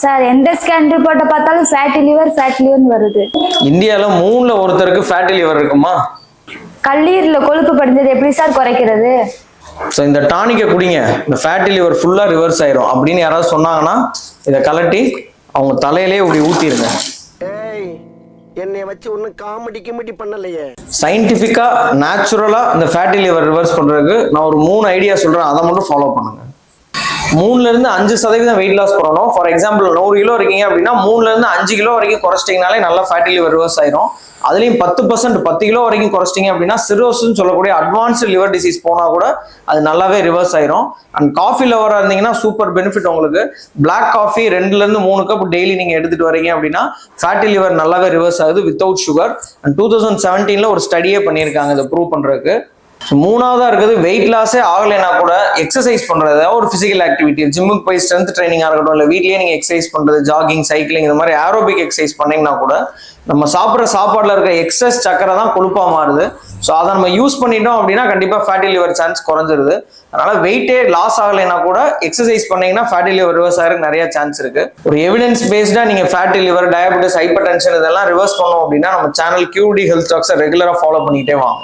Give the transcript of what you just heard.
Sir எந்த scan ரிப்போர்ட்டை பார்த்தாலும் ஃபேட்டி லிவர்னு வருது. இந்தியால 3ல ஒருத்தருக்கு ஃபேட்டி லிவர் இருக்குமா? கல்லீரல கொழுப்பு படிஞ்சது எப்படி சார் குறைக்கிறது? ஸோ இந்த டானிக்கை குடிங்க, இந்த ஃபேட்டி லிவர் ஃபுல்லா ரிவர்ஸ் ஆயிரும் அப்படின்னு யாராவது சொன்னாங்கன்னா இதை கலட்டி அவங்க தலையிலே இப்படி ஊத்திருங்க. என்னை வச்சு ஒன்னும் காமெடி பண்ணலையே. சயின்டிபிக்கா நேச்சுரலா இந்த ஃபேட்டி லிவர் ரிவர்ஸ் பண்றதுக்கு நான் ஒரு 3 ஐடியா சொல்றேன், அதை மட்டும் ஃபாலோ பண்ணுங்க. 3ல இருந்து 5% வெயிட் லாஸ் பண்ணணும். ஃபார் எக்ஸாம்பிள் 100 கிலோ இருக்கீங்க அப்படின்னா 3ல இருந்து 5 கிலோ வரைக்கும் குறைச்சிட்டிங்கனாலே நல்லா ஃபேட்டி லிவர் ரிவர்ஸ் ஆயிரும். அதுலயும் 10% கிலோ வரைக்கும் குறைச்சிட்டிங்க அப்படின்னா சிரோஸ்ன்னு சொல்லக்கூடிய அட்வான்ஸ்டு லிவர் டிசீஸ் போனா கூட அது நல்லாவே ரிவர்ஸ் ஆயிரும். அண்ட் காஃபி லவரா இருந்தீங்கன்னா சூப்பர் பெனிஃபிட் உங்களுக்கு. பிளாக் காஃபி 2ல இருந்து 3 கப் டெய்லி நீங்க எடுத்துட்டு வரீங்க அப்படின்னா ஃபேட்டி லிவர் நல்லாவே ரிவர்ஸ் ஆகுது வித்தவுட் சுகர். அண்ட் 2017ல ஒரு ஸ்டடியே பண்ணியிருக்காங்க இதை ப்ரூவ் பண்றதுக்கு. மூணாவதா இருக்குது வெயிட் லாஸே ஆகலைன்னா கூட எக்ஸசைஸ் பண்றது, ஒரு பிசிக்கல் ஆக்டிவிட்டி, ஜிம்முக்கு போய் ஸ்ட்ரென்த் ட்ரைனிங்கா இருக்கட்டும், இல்லை வீட்லயே நீங்க எக்ஸசைஸ் பண்றது, ஜாகிங், சைக்கிளிங், இந்த மாதிரி ஏரோபிக் எக்ஸசைஸ் பண்ணீங்கன்னா கூட நம்ம சாப்பிட்ற சாப்பாடுல இருக்க எக்ஸஸ் சக்கரை தான் கொழுப்பா மாறுது. ஸோ அதை நம்ம யூஸ் பண்ணிட்டோம் அப்படின்னா கண்டிப்பா ஃபேட்டி லிவர் சான்ஸ் குறைஞ்சிருது. அதனால வெயிட்டே லாஸ் ஆகலைன்னா கூட எக்ஸசைஸ் பண்ணீங்கன்னா ஃபேட்டி லிவர் ரிவர்ஸ் ஆகிறதுக்கு நிறைய சான்ஸ் இருக்கு. ஒரு எவிடன்ஸ் பேஸ்டா நீங்க fatty liver, diabetes, hyper tension இதெல்லாம் ரிவர்ஸ் பண்ணோம் அப்படின்னா நம்ம சேனல் QD ஹெல்த் டாக்ஸை ரெகுலரா ஃபாலோ பண்ணிட்டே வாங்க.